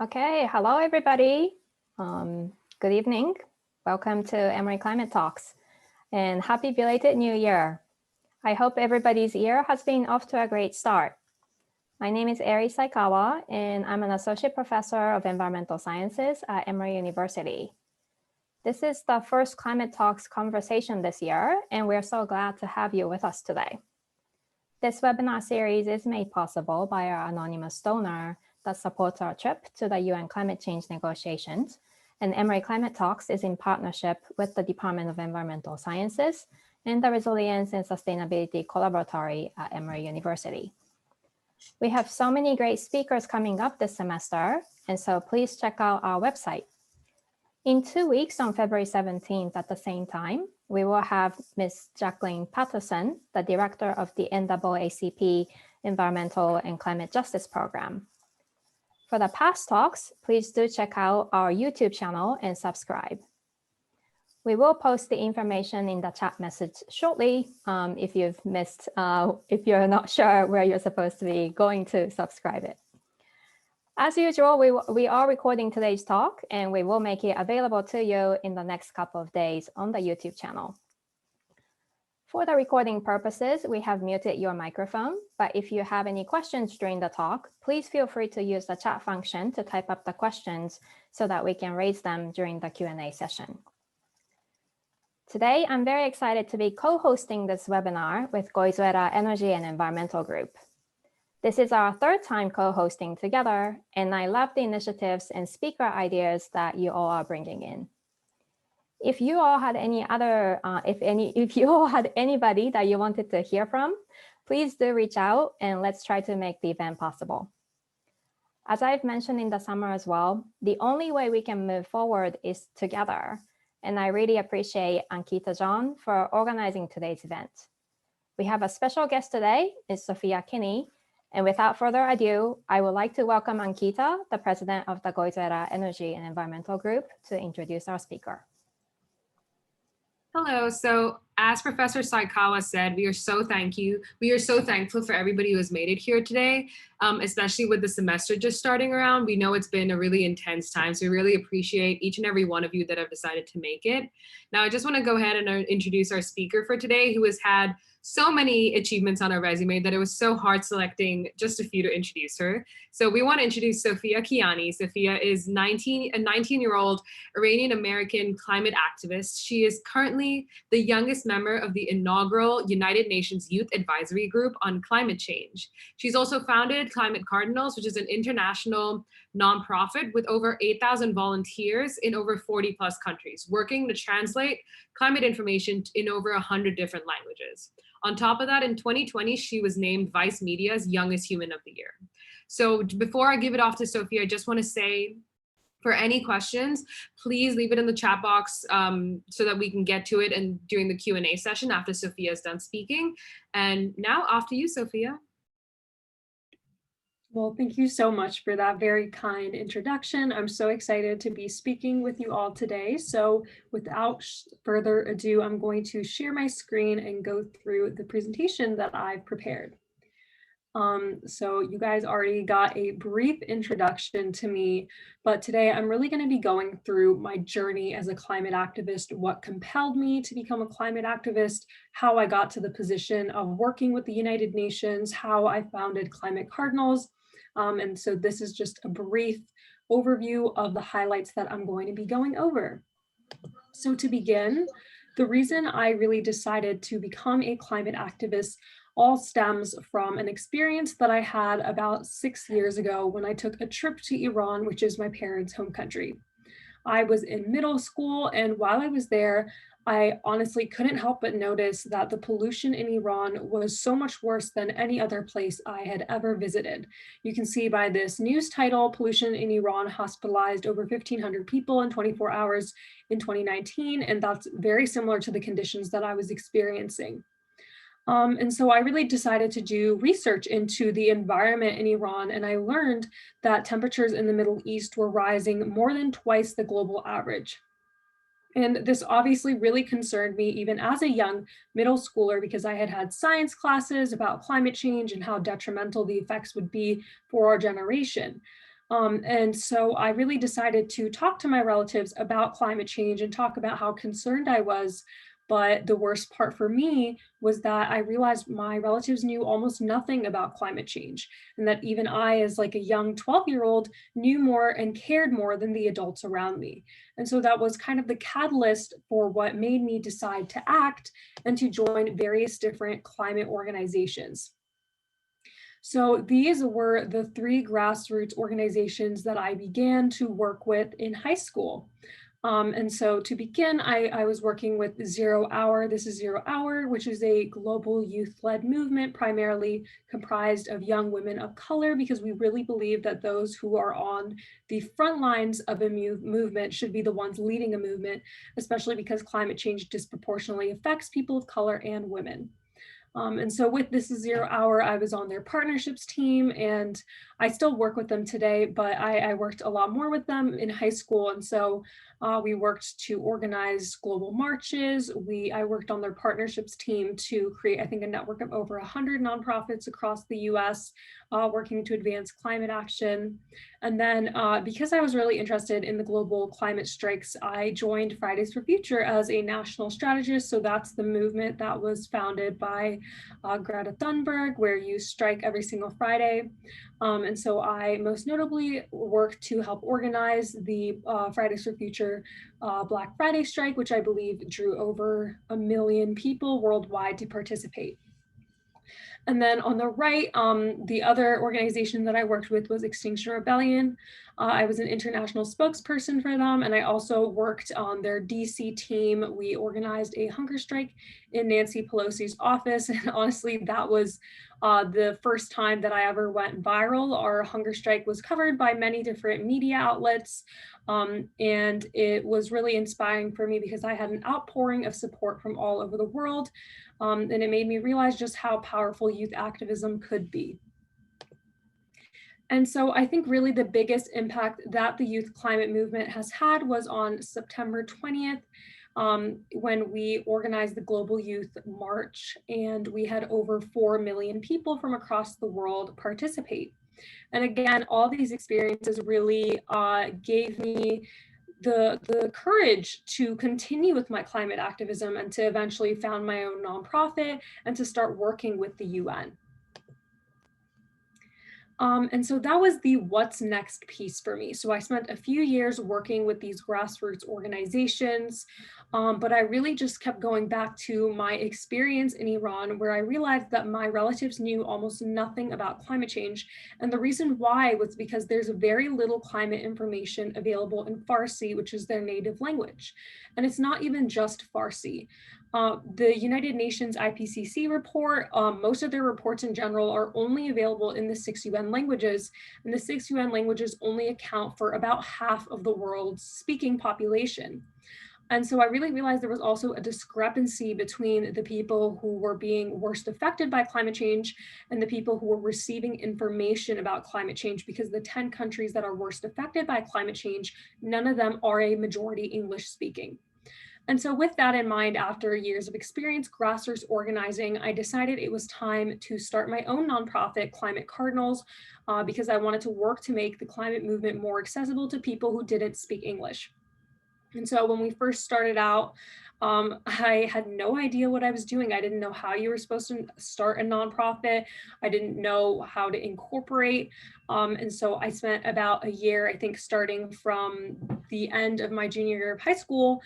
Okay, hello everybody. Good evening. Welcome to Emory Climate Talks and happy belated New Year. I hope everybody's year has been off to a great start. My name is Eri Saikawa and I'm an associate professor of environmental sciences at Emory University. This is the first Climate Talks conversation this year and we're so glad to have you with us today. This webinar series is made possible by our anonymous donor that supports our trip to the UN climate change negotiations, and Emory Climate Talks is in partnership with the Department of Environmental Sciences and the Resilience and Sustainability Collaboratory at Emory University. We have so many great speakers coming up this semester, and so please check out our website. In 2 weeks on February 17th at the same time, we will have Ms. Jacqueline Patterson, the director of the NAACP Environmental and Climate Justice Program. For the past talks, please do check out our YouTube channel and subscribe. We will post the information in the chat message shortly if you're not sure where you're supposed to be going to subscribe it. As usual, we are recording today's talk and we will make it available to you in the next couple of days on the YouTube channel. For the recording purposes, we have muted your microphone, but if you have any questions during the talk, please feel free to use the chat function to type up the questions so that we can raise them during the Q&A session. Today, I'm very excited to be co-hosting this webinar with Goizueta Energy and Environmental Group. This is our third time co-hosting together, and I love the initiatives and speaker ideas that you all are bringing in. If you all had if you all had anybody that you wanted to hear from, please do reach out and let's try to make the event possible. As I've mentioned in the summer as well, the only way we can move forward is together. And I really appreciate Ankita John for organizing today's event. We have a special guest today, is Sophia Kianni. And without further ado, I would like to welcome Ankita, the president of the Goizueta Energy and Environmental Group, to introduce our speaker. Hello. So as Professor Saikawa said, we are so thankful for everybody who has made it here today, especially with the semester just starting around. We know it's been a really intense time, so we really appreciate each and every one of you that have decided to make it. Now, I just want to go ahead and introduce our speaker for today, who has had so many achievements on her resume that it was so hard selecting just a few to introduce her. So we want to introduce Sophia Kianni. Sophia is a 19-year-old Iranian-American climate activist. She is currently the youngest member of the inaugural United Nations Youth Advisory Group on climate change. She's also founded Climate Cardinals, which is an international nonprofit with over 8,000 volunteers in over 40 plus countries, working to translate climate information in over 100 different languages. On top of that, in 2020, she was named Vice Media's Youngest Human of the Year. So before I give it off to Sophia, I just want to say, for any questions, please leave it in the chat box so that we can get to it and during the Q&A session after Sophia is done speaking. And now off to you, Sophia. Well, thank you so much for that very kind introduction. I'm so excited to be speaking with you all today. So without further ado, I'm going to share my screen and go through the presentation that I've prepared. So you guys already got a brief introduction to me, but today I'm really going to be going through my journey as a climate activist, what compelled me to become a climate activist, how I got to the position of working with the United Nations, how I founded Climate Cardinals. And so this is just a brief overview of the highlights that I'm going to be going over. So to begin, the reason I really decided to become a climate activist all stems from an experience that I had about 6 years ago when I took a trip to Iran, which is my parents' home country. I was in middle school, and while I was there, I honestly couldn't help but notice that the pollution in Iran was so much worse than any other place I had ever visited. You can see by this news title, pollution in Iran hospitalized over 1,500 people in 24 hours in 2019, and that's very similar to the conditions that I was experiencing. And so I really decided to do research into the environment in Iran, and I learned that temperatures in the Middle East were rising more than twice the global average. And this obviously really concerned me even as a young middle schooler, because I had had science classes about climate change and how detrimental the effects would be for our generation. And so I really decided to talk to my relatives about climate change and talk about how concerned I was. But the worst part for me was that I realized my relatives knew almost nothing about climate change, and that even I, as like a young 12-year-old, knew more and cared more than the adults around me. And so that was kind of the catalyst for what made me decide to act and to join various different climate organizations. So these were the 3 grassroots organizations that I began to work with in high school. And so to begin, I was working with Zero Hour. This is Zero Hour, which is a global youth-led movement primarily comprised of young women of color, because we really believe that those who are on the front lines of a movement should be the ones leading a movement, especially because climate change disproportionately affects people of color and women. And so with This is Zero Hour, I was on their partnerships team, and I still work with them today, but I worked a lot more with them in high school. And so we worked to organize global marches. I worked on their partnerships team to create, I think, a network of over 100 nonprofits across the US working to advance climate action. And then because I was really interested in the global climate strikes, I joined Fridays for Future as a national strategist. So that's the movement that was founded by Greta Thunberg, where you strike every single Friday. And so I most notably worked to help organize the Fridays for Future Black Friday strike, which I believe drew over 1 million people worldwide to participate. And then on the right, the other organization that I worked with was Extinction Rebellion. I was an international spokesperson for them, and I also worked on their DC team. We organized a hunger strike in Nancy Pelosi's office, and honestly, that was the first time that I ever went viral. Our hunger strike was covered by many different media outlets, and it was really inspiring for me because I had an outpouring of support from all over the world. And it made me realize just how powerful youth activism could be. And so I think really the biggest impact that the youth climate movement has had was on September 20th, when we organized the Global Youth March, and we had over 4 million people from across the world participate. And again, all these experiences really gave me the courage to continue with my climate activism and to eventually found my own nonprofit and to start working with the UN. And so that was the what's next piece for me. So I spent a few years working with these grassroots organizations, but I really just kept going back to my experience in Iran, where I realized that my relatives knew almost nothing about climate change. And the reason why was because there's very little climate information available in Farsi, which is their native language. And it's not even just Farsi. The United Nations IPCC report, most of their reports in general are only available in the 6 UN languages, and the 6 UN languages only account for about half of the world's speaking population. And so I really realized there was also a discrepancy between the people who were being worst affected by climate change and the people who were receiving information about climate change, because the 10 countries that are worst affected by climate change, none of them are a majority English speaking. And so with that in mind, after years of experience grassroots organizing, I decided it was time to start my own nonprofit, Climate Cardinals, because I wanted to work to make the climate movement more accessible to people who didn't speak English. And so when we first started out, I had no idea what I was doing. I didn't know how you were supposed to start a nonprofit. I didn't know how to incorporate. And so I spent about a year, I think, starting from the end of my junior year of high school,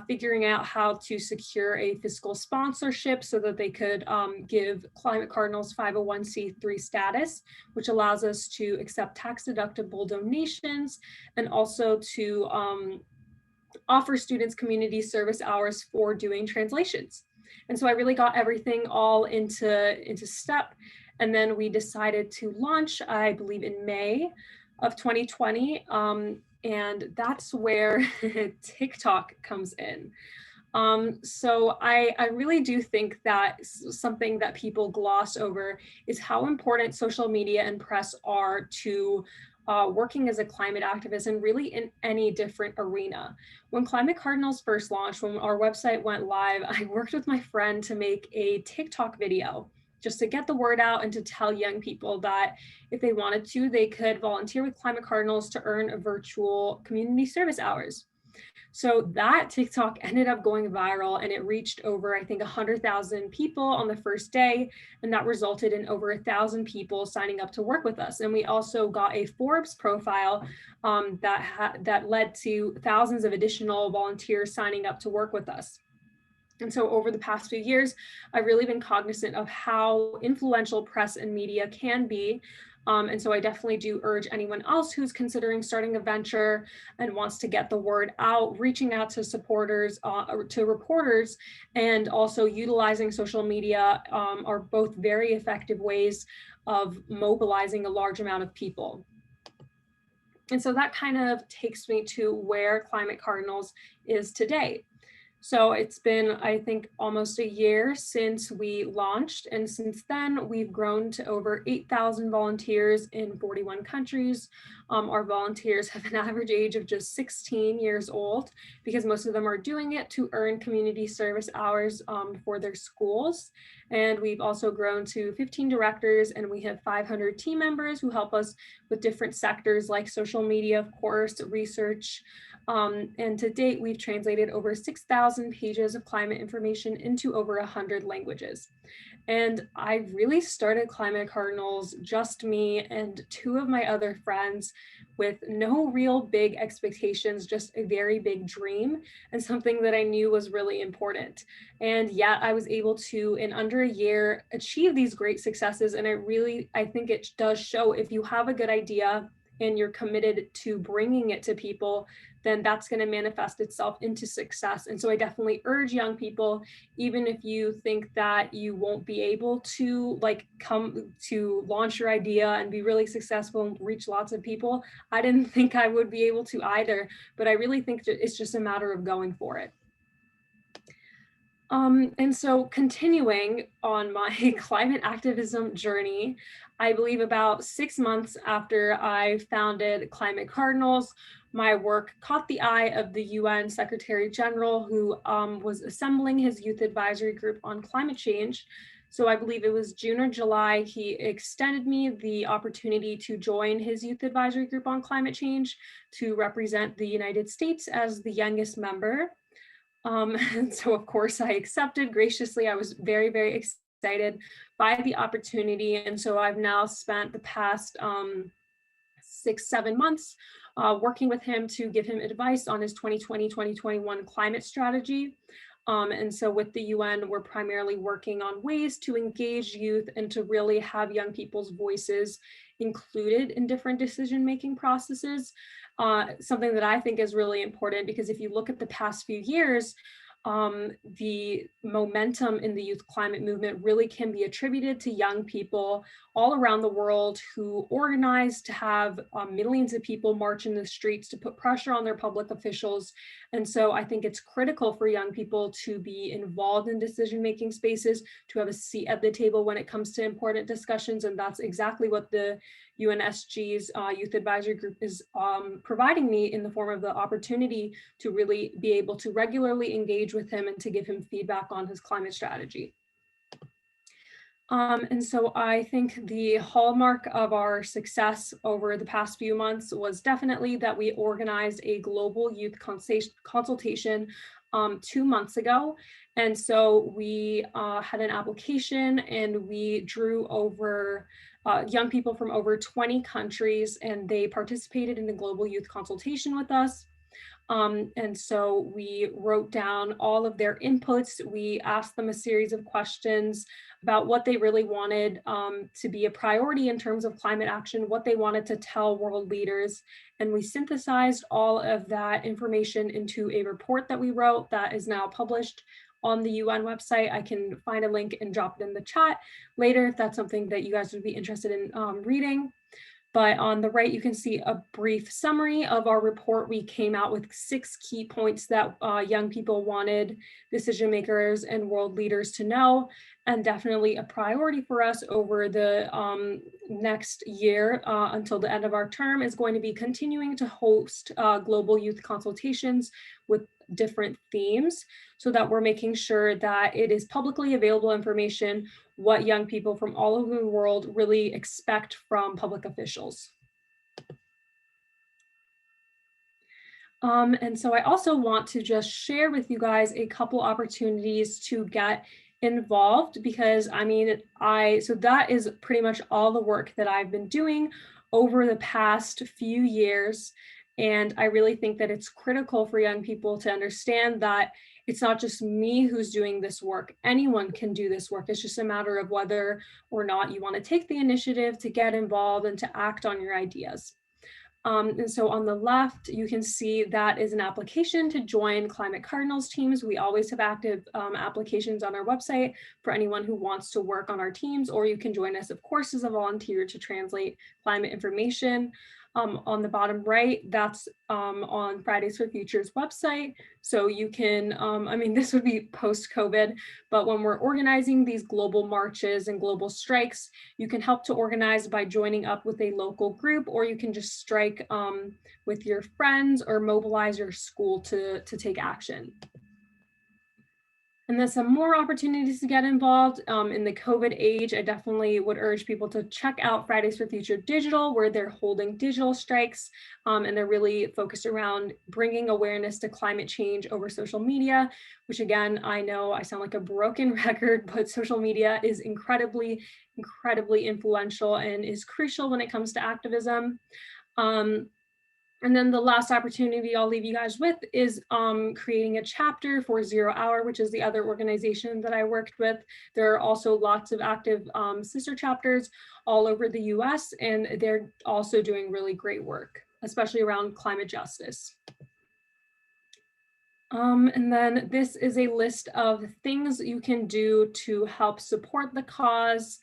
figuring out how to secure a fiscal sponsorship so that they could give Climate Cardinals 501c3 status, which allows us to accept tax-deductible donations and also to offer students community service hours for doing translations. And so I really got everything all into step. And then we decided to launch, I believe, in May of 2020. And that's where TikTok comes in. So I really do think that something that people gloss over is how important social media and press are to working as a climate activist and really in any different arena. When Climate Cardinals first launched, when our website went live, I worked with my friend to make a TikTok video. just to get the word out and to tell young people that if they wanted to, they could volunteer with Climate Cardinals to earn a virtual community service hours. So that TikTok ended up going viral, and it reached over, I think, 100,000 people on the first day. And that resulted in over 1,000 people signing up to work with us. And we also got a Forbes profile that led to thousands of additional volunteers signing up to work with us. And so over the past few years, I've really been cognizant of how influential press and media can be. And so I definitely do urge anyone else who's considering starting a venture and wants to get the word out, reaching out to supporters, to reporters, and also utilizing social media are both very effective ways of mobilizing a large amount of people. And so that kind of takes me to where Climate Cardinals is today. So it's been, I think, almost a year since we launched. And since then, we've grown to over 8,000 volunteers in 41 countries. Our volunteers have an average age of just 16 years old, because most of them are doing it to earn community service hours for their schools. And we've also grown to 15 directors, and we have 500 team members who help us with different sectors like social media, of course, research. And to date, we've translated over 6,000 pages of climate information into over 100 languages. And I really started Climate Cardinals, just me and two of my other friends, with no real big expectations, just a very big dream and something that I knew was really important. And yet I was able to, in under a year, achieve these great successes. And I think it does show, if you have a good idea and you're committed to bringing it to people, then that's going to manifest itself into success. And so I definitely urge young people, even if you think that you won't be able to come to launch your idea and be really successful and reach lots of people. I didn't think I would be able to either, but I really think that it's just a matter of going for it. And so continuing on my climate activism journey, I believe about 6 months after I founded Climate Cardinals, my work caught the eye of the UN Secretary General, who was assembling his youth advisory group on climate change. So I believe it was June or July, he extended me the opportunity to join his youth advisory group on climate change to represent the United States as the youngest member. And so of course I accepted graciously. I was very, very excited by the opportunity. And so I've now spent the past 6-7 months working with him to give him advice on his 2020-2021 climate strategy. And so with the UN, we're primarily working on ways to engage youth and to really have young people's voices included in different decision-making processes. Something that I think is really important, because if you look at the past few years, the momentum in the youth climate movement really can be attributed to young people all around the world who organized to have millions of people march in the streets to put pressure on their public officials. And so I think it's critical for young people to be involved in decision-making spaces, to have a seat at the table when it comes to important discussions. And that's exactly what the UNSG's Youth Advisory Group is providing me, in the form of the opportunity to really be able to regularly engage with him and to give him feedback on his climate strategy. And so I think the hallmark of our success over the past few months was definitely that we organized a global youth consultation 2 months ago. And so we had an application, and we drew over young people from over 20 countries, and they participated in the global youth consultation with us. And so we wrote down all of their inputs. We asked them a series of questions about what they really wanted to be a priority in terms of climate action, what they wanted to tell world leaders. And we synthesized all of that information into a report that we wrote that is now published on the UN website. I can find a link and drop it in the chat later if that's something that you guys would be interested in reading. But on the right, you can see a brief summary of our report. We came out with 6 key points that young people wanted decision makers and world leaders to know, and definitely a priority for us over the next year until the end of our term is going to be continuing to host global youth consultations with different themes, so that we're making sure that it is publicly available information what young people from all over the world really expect from public officials. And so I also want to just share with you guys a couple opportunities to get involved, because I mean, so that is pretty much all the work that I've been doing over the past few years. And I really think that it's critical for young people to understand that it's not just me who's doing this work. Anyone can do this work. It's just a matter of whether or not you want to take the initiative to get involved and to act on your ideas. And so on the left, you can see that is an application to join Climate Cardinals teams. We always have active applications on our website for anyone who wants to work on our teams, or you can join us, of course, as a volunteer to translate climate information. On the bottom right, that's on Fridays for Future's website. So you can, I mean, this would be post-COVID, but when we're organizing these global marches and global strikes, you can help to organize by joining up with a local group, or you can just strike with your friends or mobilize your school to take action. And then some more opportunities to get involved in the COVID age. I definitely would urge people to check out Fridays for Future Digital, where they're holding digital strikes, and they're really focused around bringing awareness to climate change over social media, which again, I know I sound like a broken record, but social media is incredibly influential and is crucial when it comes to activism. And then the last opportunity I'll leave you guys with is creating a chapter for 0 Hour, which is the other organization that I worked with. There are also lots of active sister chapters all over the US, and they're also doing really great work, especially around climate justice. And then this is a list of things you can do to help support the cause.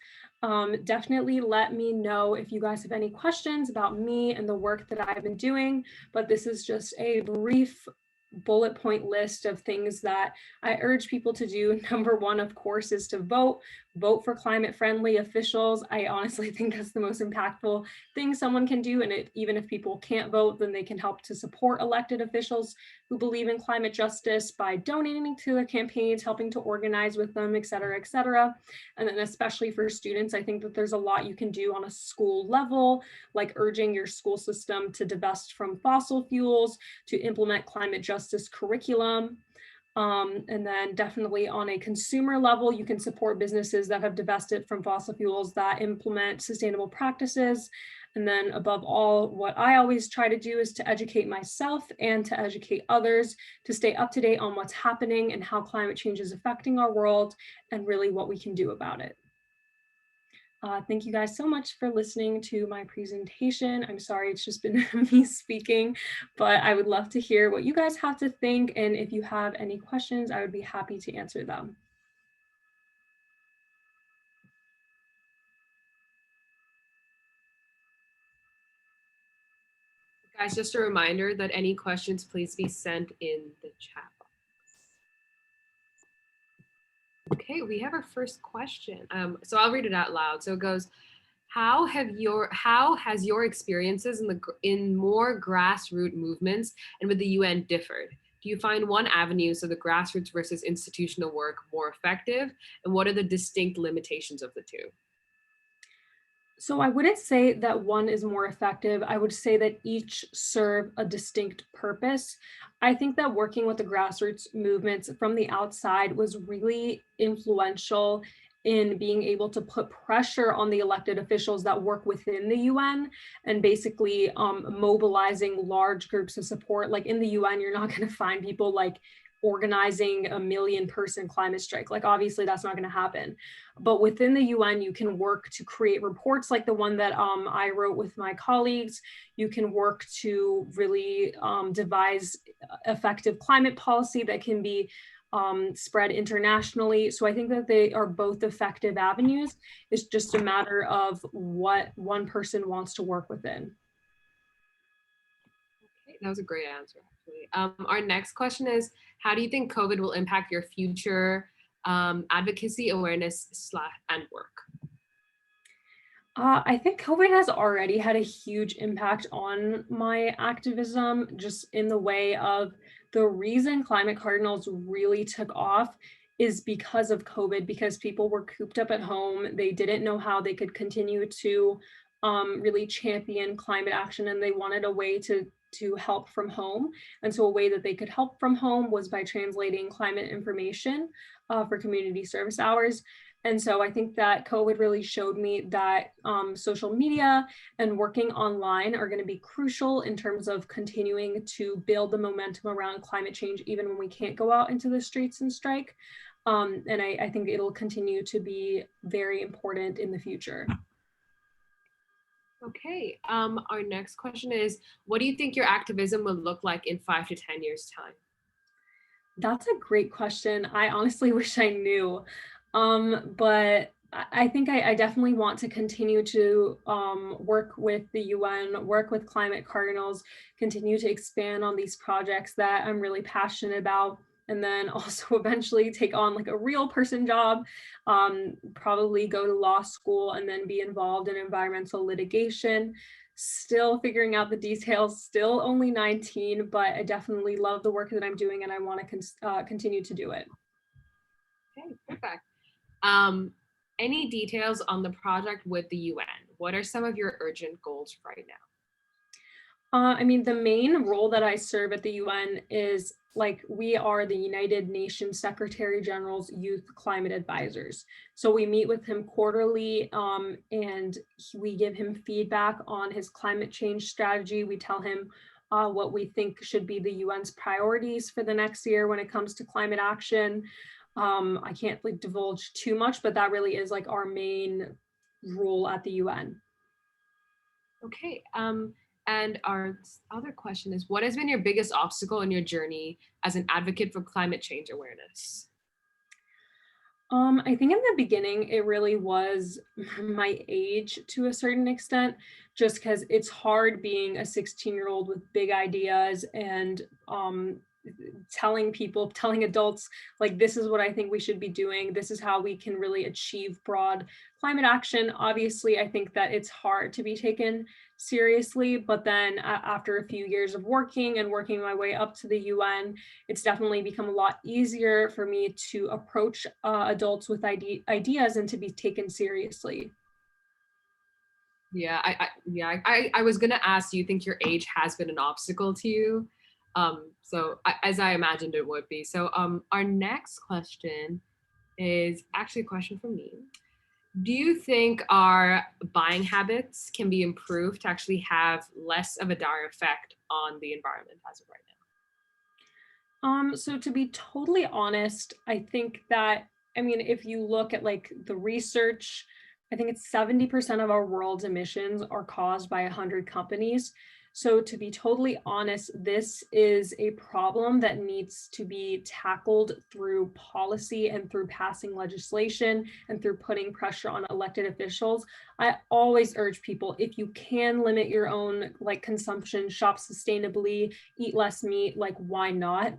Definitely let me know if you guys have any questions about me and the work that I've been doing, but this is just a brief bullet point list of things that I urge people to do. Number one, of course, is to vote for climate friendly officials. I honestly think that's the most impactful thing someone can do. And even if people can't vote, then they can help to support elected officials who believe in climate justice by donating to their campaigns, helping to organize with them, et cetera, et cetera. And then especially for students, I think that there's a lot you can do on a school level, like urging your school system to divest from fossil fuels, to implement climate justice curriculum. And then definitely on a consumer level, you can support businesses that have divested from fossil fuels that implement sustainable practices. And then above all, what I always try to do is to educate myself and to educate others to stay up to date on what's happening and how climate change is affecting our world and really what we can do about it. Thank you guys so much for listening to my presentation. I'm sorry it's just been me speaking, but I would love to hear what you guys have to think. And if you have any questions, I would be happy to answer them. Guys, just a reminder that any questions, please be sent in the chat box. Okay, we have our first question. So I'll read it out loud. So it goes, how has your experiences in more grassroots movements and with the UN differed? Do you find one avenue, so the grassroots versus institutional work, more effective? And what are the distinct limitations of the two? So I wouldn't say that one is more effective. I would say that each serve a distinct purpose. I think that working with the grassroots movements from the outside was really influential in being able to put pressure on the elected officials that work within the UN and basically mobilizing large groups of support. Like in the UN, you're not going to find people like organizing a 1 million person climate strike. Like obviously that's not going to happen. But within the UN, you can work to create reports like the one that I wrote with my colleagues. You can work to really devise effective climate policy that can be spread internationally. So I think that they are both effective avenues. It's just a matter of what one person wants to work within. Okay, that was a great answer, actually. Our next question is, how do you think COVID will impact your future advocacy, awareness, and work? I think COVID has already had a huge impact on my activism, just in the way of the reason Climate Cardinals really took off is because of COVID, because people were cooped up at home. They didn't know how they could continue to really champion climate action, and they wanted a way to help from home. And so a way that they could help from home was by translating climate information for community service hours. And so I think that COVID really showed me that social media and working online are going to be crucial in terms of continuing to build the momentum around climate change, even when we can't go out into the streets and strike. And I think it'll continue to be very important in the future. Okay, our next question is, what do you think your activism will look like in 5 to 10 years' time? That's a great question. I honestly wish I knew. But I think I definitely want to continue to work with the UN, work with Climate Cardinals, continue to expand on these projects that I'm really passionate about, and then also eventually take on like a real person job, probably go to law school and then be involved in environmental litigation. Still figuring out the details, still only 19, but I definitely love the work that I'm doing and I want to continue to do it. Okay, perfect. Any details on the project with the UN? What are some of your urgent goals right now? I mean, the main role that I serve at the UN is like we are the United Nations Secretary General's Youth Climate Advisors. So we meet with him quarterly and we give him feedback on his climate change strategy. We tell him what we think should be the UN's priorities for the next year when it comes to climate action. I can't like divulge too much, but that really is like our main role at the UN. Okay, and our other question is, what has been your biggest obstacle in your journey as an advocate for climate change awareness? I think in the beginning, it really was my age to a certain extent, just because it's hard being a 16-year-old with big ideas and telling adults, like, this is what I think we should be doing. This is how we can really achieve broad climate action. Obviously, I think that it's hard to be taken seriously, but then after a few years of working my way up to the UN, it's definitely become a lot easier for me to approach adults with ideas and to be taken seriously. Yeah, I was gonna ask, do you think your age has been an obstacle to you? As I imagined it would be. So our next question is actually a question from me. Do you think our buying habits can be improved to actually have less of a dire effect on the environment as of right now? So to be totally honest, I think that, I mean, if you look at like the research, I think it's 70% of our world's emissions are caused by 100 companies. So to be totally honest, this is a problem that needs to be tackled through policy and through passing legislation and through putting pressure on elected officials. I always urge people, if you can limit your own like consumption, shop sustainably, eat less meat, like why not?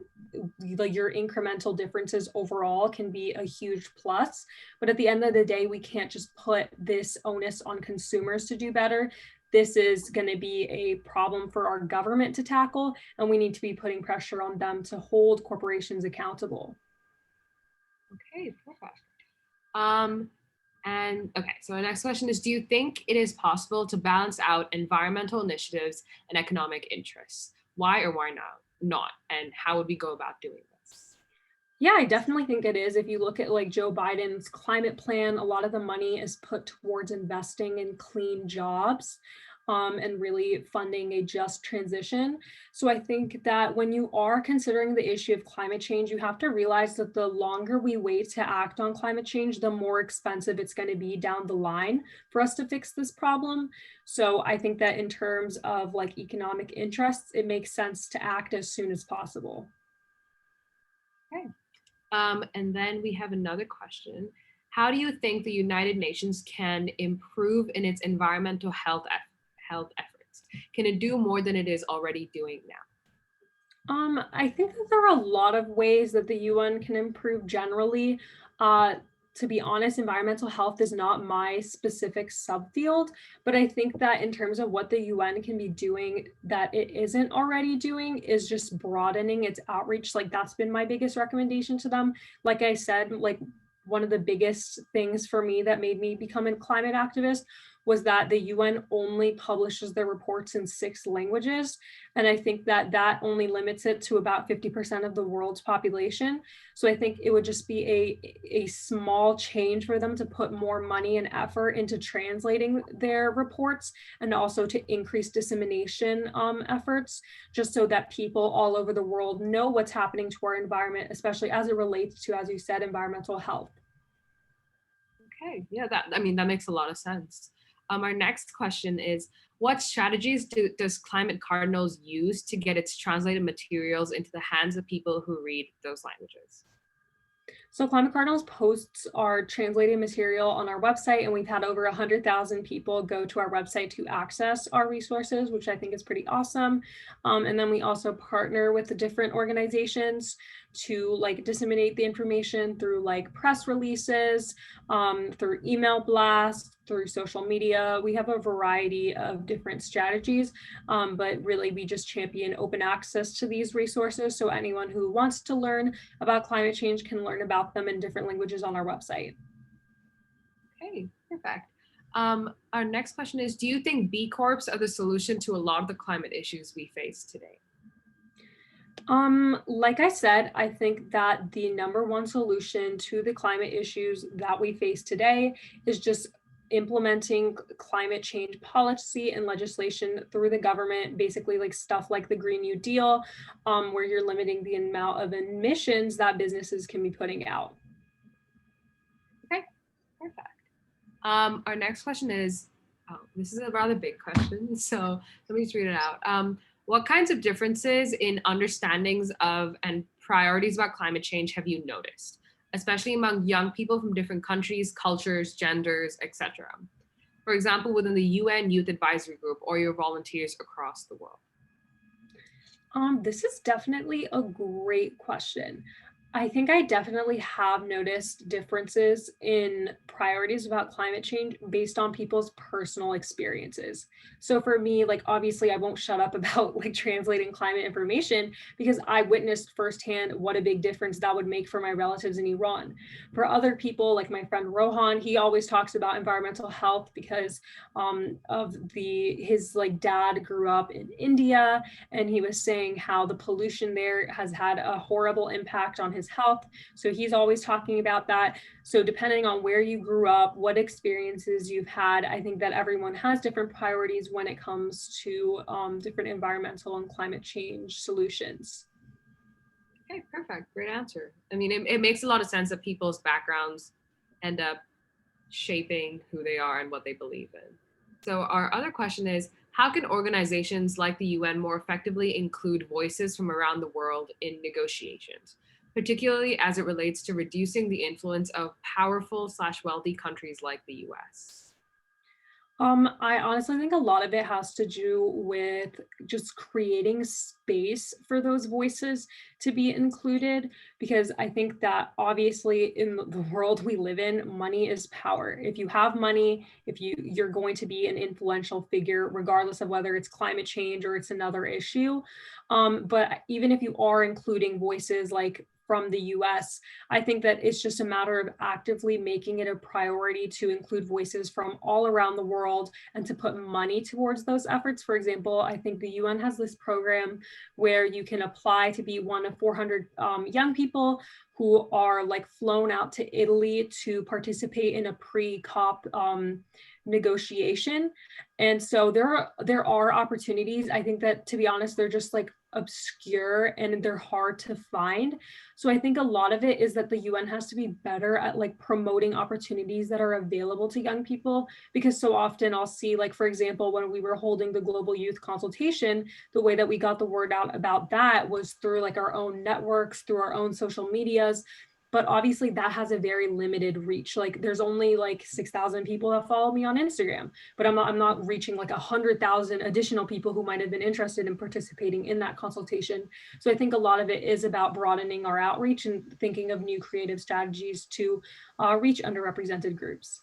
Like your incremental differences overall can be a huge plus. But at the end of the day, we can't just put this onus on consumers to do better. This is going to be a problem for our government to tackle, and we need to be putting pressure on them to hold corporations accountable. Okay, perfect. And okay, so our next question is, do you think it is possible to balance out environmental initiatives and economic interests? Why or why not? And how would we go about doing this? Yeah, I definitely think it is. If you look at like Joe Biden's climate plan, a lot of the money is put towards investing in clean jobs and really funding a just transition. So I think that when you are considering the issue of climate change, you have to realize that the longer we wait to act on climate change, the more expensive it's going to be down the line for us to fix this problem. So I think that in terms of like economic interests, it makes sense to act as soon as possible. Okay. And then we have another question. How do you think the United Nations can improve in its environmental health efforts? Can it do more than it is already doing now? I think that there are a lot of ways that the UN can improve generally. to be honest, environmental health is not my specific subfield, but I think that in terms of what the UN can be doing that it isn't already doing is just broadening its outreach. Like that's been my biggest recommendation to them. Like I said, like one of the biggest things for me that made me become a climate activist was that the UN only publishes their reports in 6 languages. And I think that that only limits it to about 50% of the world's population. So I think it would just be a small change for them to put more money and effort into translating their reports and also to increase dissemination efforts, just so that people all over the world know what's happening to our environment, especially as it relates to, as you said, environmental health. Okay, yeah, that makes a lot of sense. Our next question is, what strategies does Climate Cardinals use to get its translated materials into the hands of people who read those languages? So Climate Cardinals posts our translated material on our website, and we've had over 100,000 people go to our website to access our resources, which I think is pretty awesome. And then we also partner with the different organizations to like disseminate the information through like press releases, through email blasts, through social media. We have a variety of different strategies, but really we just champion open access to these resources. So anyone who wants to learn about climate change can learn about them in different languages on our website. Okay, perfect. Our next question is, do you think B Corps are the solution to a lot of the climate issues we face today? Like I said, I think that the #1 solution to the climate issues that we face today is just implementing climate change policy and legislation through the government, basically like stuff like the Green New Deal, where you're limiting the amount of emissions that businesses can be putting out. Okay, perfect. Our next question is, this is a rather big question, so let me just read it out. What kinds of differences in understandings of and priorities about climate change have you noticed, especially among young people from different countries, cultures, genders, etc.? For example, within the UN Youth Advisory Group or your volunteers across the world. This is definitely a great question. I think I definitely have noticed differences in priorities about climate change based on people's personal experiences. So for me, like obviously I won't shut up about like translating climate information because I witnessed firsthand what a big difference that would make for my relatives in Iran. For other people, like my friend Rohan, he always talks about environmental health because of his like dad grew up in India, and he was saying how the pollution there has had a horrible impact on his health. So he's always talking about that. So depending on where you grew up, what experiences you've had, I think that everyone has different priorities when it comes to different environmental and climate change solutions. Okay, perfect. Great answer. I mean, it makes a lot of sense that people's backgrounds end up shaping who they are and what they believe in. So our other question is, how can organizations like the UN more effectively include voices from around the world in negotiations, particularly as it relates to reducing the influence of powerful/wealthy countries like the US? I honestly think a lot of it has to do with just creating space for those voices to be included, because I think that obviously in the world we live in, money is power. If you have money, if you're going to be an influential figure, regardless of whether it's climate change or it's another issue. But even if you are including voices like from the US, I think that it's just a matter of actively making it a priority to include voices from all around the world and to put money towards those efforts. For example, I think the UN has this program where you can apply to be one of 400 young people who are like flown out to Italy to participate in a pre-COP negotiation. And so there are opportunities. I think that, to be honest, they're just like obscure and they're hard to find. So I think a lot of it is that the UN has to be better at like promoting opportunities that are available to young people, because so often I'll see, like, for example, when we were holding the Global Youth Consultation, the way that we got the word out about that was through like our own networks, through our own social medias. but obviously that has a very limited reach. Like there's only like 6,000 people that follow me on Instagram, but I'm not reaching like 100,000 additional people who might have been interested in participating in that consultation. So I think a lot of it is about broadening our outreach and thinking of new creative strategies to reach underrepresented groups.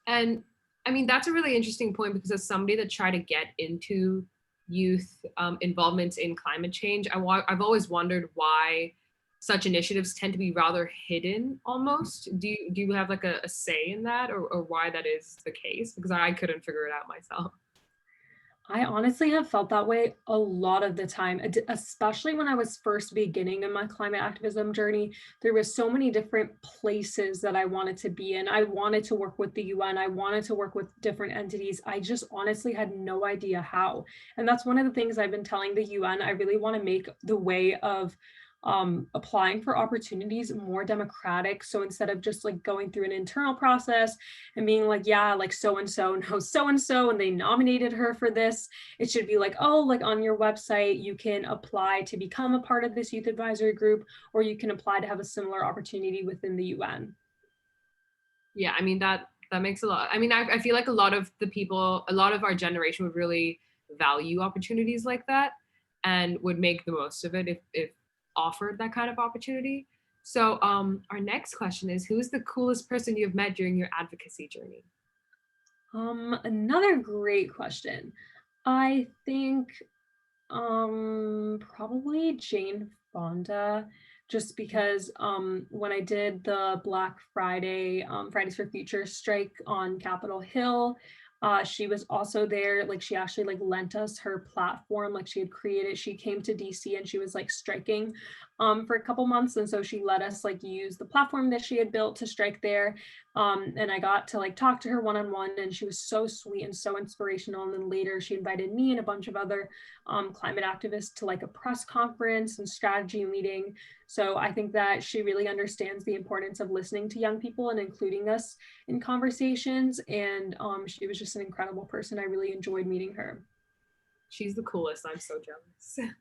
And I mean, that's a really interesting point, because as somebody that tried to get into youth involvement in climate change, I've always wondered why such initiatives tend to be rather hidden almost. Do you have like a say in that, or why that is the case? Because I couldn't figure it out myself. I honestly have felt that way a lot of the time, especially when I was first beginning in my climate activism journey. There was so many different places that I wanted to be in. I wanted to work with the UN. I wanted to work with different entities. I just honestly had no idea how. And that's one of the things I've been telling the UN. I really want to make the way of applying for opportunities more democratic. So instead of just like going through an internal process and being like, yeah, like so-and-so knows so-and-so and they nominated her for this, it should be like, oh, like on your website, you can apply to become a part of this youth advisory group, or you can apply to have a similar opportunity within the UN. Yeah, I mean, that makes a lot. I mean, I feel like a lot of our generation would really value opportunities like that and would make the most of it if offered that kind of opportunity. So our next question is, who is the coolest person you've met during your advocacy journey? Another great question. I think probably Jane Fonda, just because when I did the Black Friday, Fridays for Future strike on Capitol Hill, she was also there. Like she actually like lent us her platform, like she had created, she came to DC and she was like striking for a couple months. And so she let us like use the platform that she had built to strike there. And I got to like talk to her one-on-one, and she was so sweet and so inspirational. And then later she invited me and a bunch of other climate activists to like a press conference and strategy meeting. So I think that she really understands the importance of listening to young people and including us in conversations. And she was just an incredible person. I really enjoyed meeting her. She's the coolest. I'm so jealous.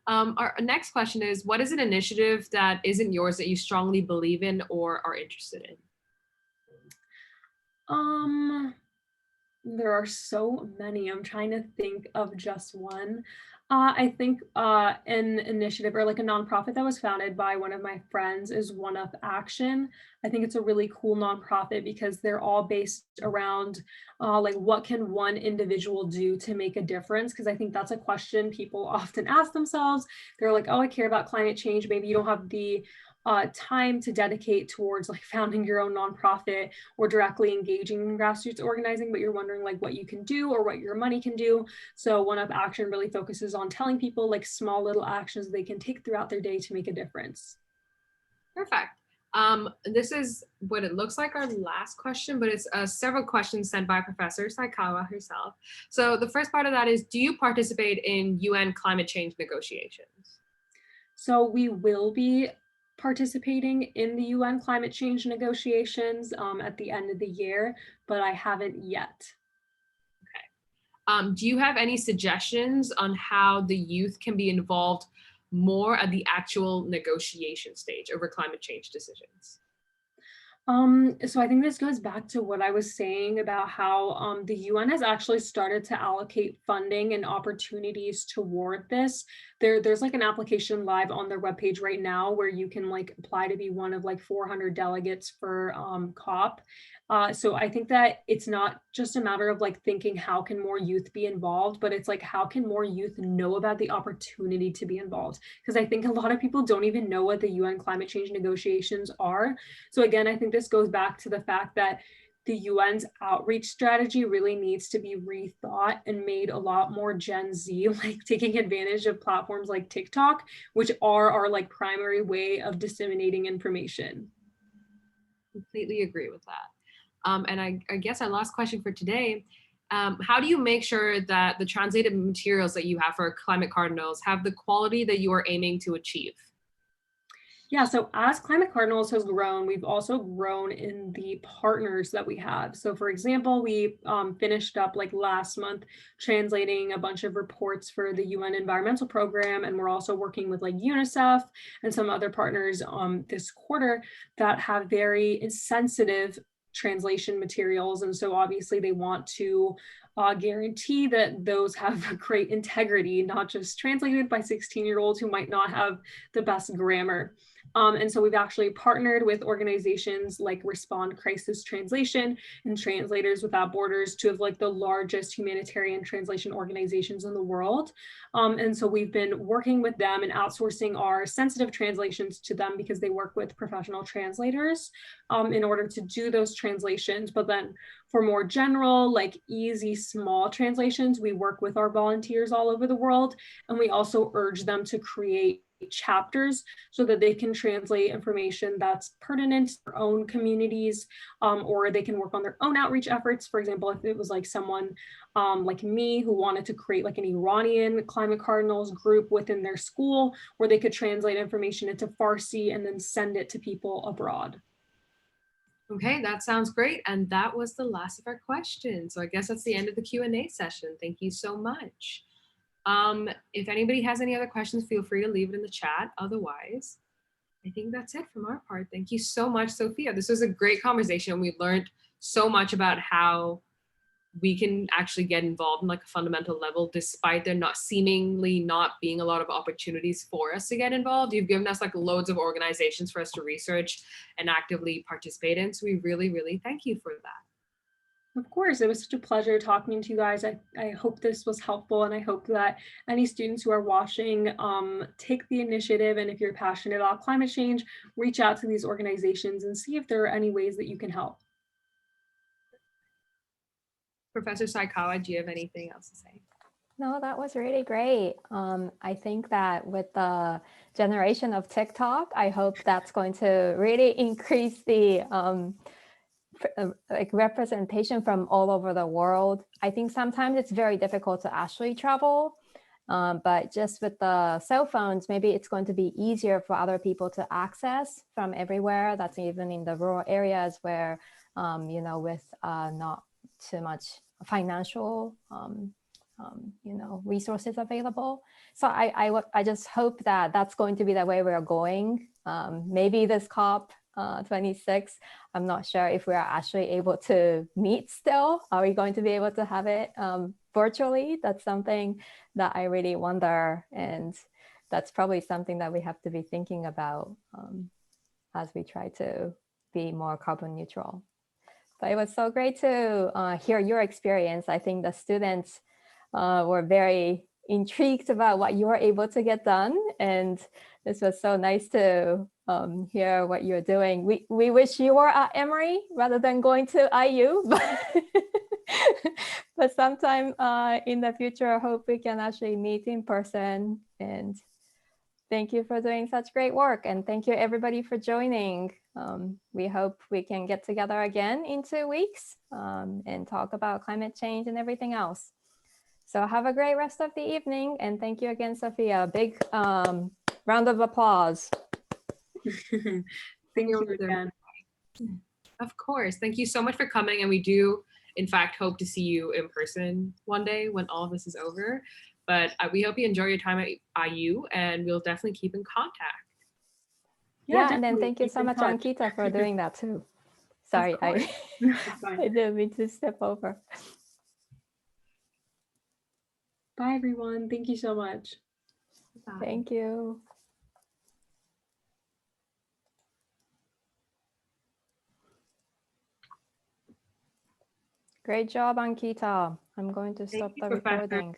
Our next question is, what is an initiative that isn't yours that you strongly believe in or are interested in? There are so many. I'm trying to think of just one. I think an initiative or like a nonprofit that was founded by one of my friends is One Up Action. I think it's a really cool nonprofit because they're all based around like what can one individual do to make a difference? Because I think that's a question people often ask themselves. They're like, oh, I care about climate change. Maybe you don't have the time to dedicate towards like founding your own nonprofit or directly engaging in grassroots organizing, but you're wondering like what you can do or what your money can do. So One Up Action really focuses on telling people like small little actions they can take throughout their day to make a difference. Perfect. This is what it looks like our last question, but it's several questions sent by Professor Saikawa herself. So the first part of that is, do you participate in UN climate change negotiations? So we will be participating in the UN climate change negotiations at the end of the year, but I haven't yet. Do you have any suggestions on how the youth can be involved more at the actual negotiation stage over climate change decisions? So I think this goes back to what I was saying about how the UN has actually started to allocate funding and opportunities toward this. There's like an application live on their webpage right now where you can like apply to be one of like 400 delegates for COP. So I think that it's not just a matter of like thinking how can more youth be involved, but it's like how can more youth know about the opportunity to be involved? Because I think a lot of people don't even know what the UN climate change negotiations are. So again, I think this goes back to the fact that the UN's outreach strategy really needs to be rethought and made a lot more Gen Z, like taking advantage of platforms like TikTok, which are our like primary way of disseminating information. Completely agree with that. And I guess our last question for today, how do you make sure that the translated materials that you have for Climate Cardinals have the quality that you are aiming to achieve? Yeah, so as Climate Cardinals has grown, we've also grown in the partners that we have. So for example, we finished up like last month translating a bunch of reports for the UN Environmental Program, and we're also working with like UNICEF and some other partners this quarter that have very sensitive translation materials. And so obviously they want to guarantee that those have great integrity, not just translated by 16-year-olds who might not have the best grammar. And so we've actually partnered with organizations like Respond Crisis Translation and Translators Without Borders, two of like the largest humanitarian translation organizations in the world. And so we've been working with them and outsourcing our sensitive translations to them because they work with professional translators in order to do those translations. But then for more general, like easy, small translations, we work with our volunteers all over the world. And we also urge them to create chapters so that they can translate information that's pertinent to their own communities, or they can work on their own outreach efforts. For example, if it was like someone like me who wanted to create like an Iranian Climate Cardinals group within their school where they could translate information into Farsi and then send it to people abroad. Okay, that sounds great. And that was the last of our questions. So I guess that's the end of the Q&A session. Thank you so much. If anybody has any other questions, feel free to leave it in the chat. Otherwise, I think that's it from our part. Thank you so much, Sophia. This was a great conversation. We learned so much about how we can actually get involved in like a fundamental level, despite there seemingly not being a lot of opportunities for us to get involved. You've given us like loads of organizations for us to research and actively participate in. So we really, really thank you for that. Of course, it was such a pleasure talking to you guys. I hope this was helpful, and I hope that any students who are watching take the initiative, and if you're passionate about climate change, reach out to these organizations and see if there are any ways that you can help. Professor Saikawa, do you have anything else to say? No, that was really great. I think that with the generation of TikTok, I hope that's going to really increase the like representation from all over the world. I think sometimes it's very difficult to actually travel, but just with the cell phones, maybe it's going to be easier for other people to access from everywhere. That's even in the rural areas where, you know, with not too much financial, you know, resources available. So I just hope that that's going to be the way we're going. Maybe this COP 26, I'm not sure if we are actually able to meet still. Are we going to be able to have it virtually? That's something that I really wonder. And that's probably something that we have to be thinking about as we try to be more carbon neutral. But it was so great to hear your experience. I think the students were very intrigued about what you were able to get done. And this was so nice to hear what you're doing. We wish you were at Emory rather than going to IU, but sometime in the future, I hope we can actually meet in person. And thank you for doing such great work. And thank you everybody for joining. We hope we can get together again in 2 weeks and talk about climate change and everything else. So have a great rest of the evening. And thank you again, Sophia. Big round of applause. Thank you again. Of course. Thank you so much for coming. And we do, in fact, hope to see you in person one day when all of this is over. But we hope you enjoy your time at IU, and we'll definitely keep in contact. Yeah, and then thank you so much, Ankita, for doing that too. Sorry, I didn't mean to step over. Bye, everyone. Thank you so much. Bye. Thank you. Great job, Ankita. I'm going to stop the recording.